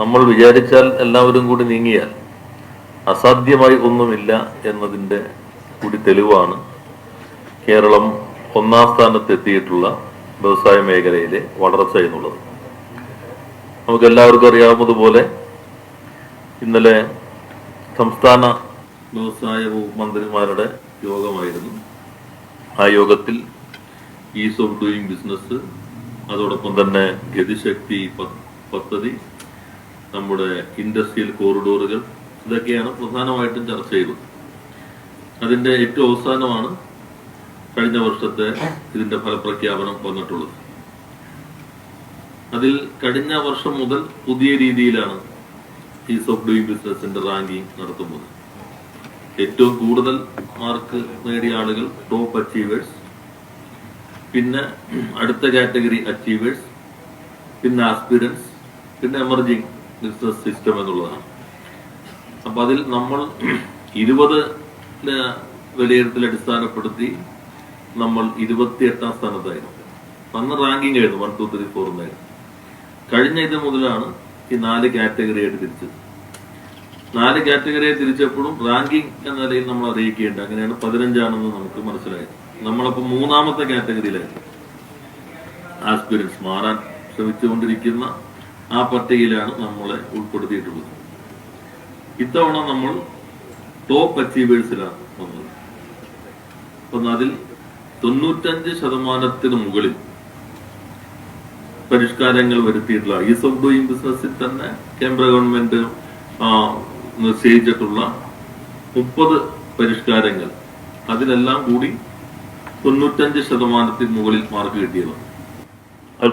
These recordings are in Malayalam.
നമ്മൾ വിചാരിച്ചാൽ എല്ലാവരും കൂടി നീങ്ങിയാൽ അസാധ്യമായി ഒന്നുമില്ല എന്നതിൻ്റെ കൂടി തെളിവാണ് കേരളം ഒന്നാം സ്ഥാനത്തെത്തിയിട്ടുള്ള വ്യവസായ മേഖലയിലെ വളർച്ച എന്നുള്ളത്. നമുക്ക് എല്ലാവർക്കും അറിയാവുന്നതുപോലെ ഇന്നലെ സംസ്ഥാന വ്യവസായ വകുപ്പ് മന്ത്രിമാരുടെ യോഗമായിരുന്നു. ആ യോഗത്തിൽ ഈസ് ഓഫ് ഡൂയിങ് ബിസിനസ്, അതോടൊപ്പം തന്നെ ഗതിശക്തി പദ്ധതി, നമ്മുടെ ഇൻഡസ്ട്രിയൽ കോറിഡോറുകൾ, ഇതൊക്കെയാണ് പ്രധാനമായിട്ടും ചർച്ച ചെയ്തത്. അതിന്റെ ഏറ്റവും അവസാനമാണ് കഴിഞ്ഞ വർഷത്തെ ഇതിന്റെ ഫലപ്രഖ്യാപനം വന്നിട്ടുള്ളത്. അതിൽ കഴിഞ്ഞ വർഷം മുതൽ പുതിയ രീതിയിലാണ് ഈസ് ഓഫ് ഡൂയിങ് ബിസിനസിന്റെ റാങ്കിങ് നടത്തുന്നത്. ഏറ്റവും കൂടുതൽ മാർക്ക് നേടിയ ആളുകൾ ടോപ്പ് അച്ചീവേഴ്സ്, പിന്നെ അടുത്ത കാറ്റഗറി അച്ചീവേഴ്സ്, പിന്നെ ആസ്പിരൻസ്, പിന്നെ എമർജിങ് ബിസിനസ് സിസ്റ്റം എന്നുള്ളതാണ്. അപ്പൊ അതിൽ നമ്മൾ 20 വിലയിരുത്തൽ അടിസ്ഥാനപ്പെടുത്തി നമ്മൾ 28ാം സ്ഥാനത്തായിരുന്നു. അന്ന് റാങ്കിങ് ആയിരുന്നു 1, 2, 3, 4 എന്നായിരുന്നു. കഴിഞ്ഞ ഇത് മുതലാണ് ഈ 4 കാറ്റഗറി ആയിട്ട് തിരിച്ചത്. 4 കാറ്റഗറിയെ തിരിച്ചപ്പോഴും റാങ്കിങ് എന്ന നിലയിൽ നമ്മൾ അറിയിക്കേണ്ട, അങ്ങനെയാണ് 15ആണെന്ന് നമുക്ക് മനസ്സിലായത്. നമ്മളപ്പോ 3ാമത്തെ കാറ്റഗറിയിലായിരുന്നു. ആസ്പിരൻസ്, മാറാൻ ശ്രമിച്ചുകൊണ്ടിരിക്കുന്ന ആ പട്ടികയിലാണ് നമ്മളെ ഉൾപ്പെടുത്തിയിട്ടുള്ളത്. ഇത്തവണ നമ്മൾ ടോപ്പ് അച്ചീവേഴ്സിലാണ് വന്നത്. അപ്പം അതിൽ 95% മുകളിൽ പരിഷ്കാരങ്ങൾ വരുത്തിയിട്ടുള്ള ഈസ് ഓഫ് ഡൂയിങ് ബിസിനസ്സിൽ തന്നെ കേന്ദ്ര ഗവൺമെന്റ് നിശ്ചയിച്ചിട്ടുള്ള 30 പരിഷ്കാരങ്ങൾ, അതിലെല്ലാം കൂടി 95% മുകളിൽ മാർക്ക് കിട്ടിയതാണ്. അതിൽ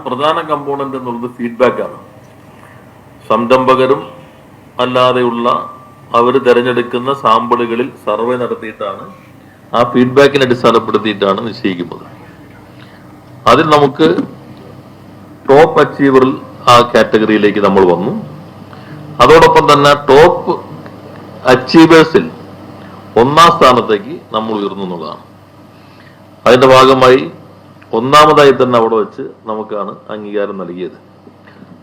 പ്രധാന കമ്പോണന്റ് എന്നുള്ളത് ഫീഡ്ബാക്കാണ്. സംരംഭകരും അല്ലാതെയുള്ള അവർ തിരഞ്ഞെടുക്കുന്ന സാമ്പിളുകളിൽ സർവേ നടത്തിയിട്ടാണ് ആ ഫീഡ്ബാക്കിനെ അടിസ്ഥാനപ്പെടുത്തിയിട്ടാണ് നിശ്ചയിക്കുന്നത്. അതിൽ നമുക്ക് ടോപ്പ് അച്ചീവറിൽ ആ കാറ്റഗറിയിലേക്ക് നമ്മൾ വന്നു. അതോടൊപ്പം തന്നെ ടോപ്പ് അച്ചീവേഴ്സിൽ 1ാം സ്ഥാനത്തേക്ക് നമ്മൾ ഉയർന്നു എന്നുള്ളതാണ്. അതിന്റെ ഭാഗമായി 1ാമതായി തന്നെ അവിടെ വെച്ച് നമുക്കാണ് അംഗീകാരം നൽകിയത്.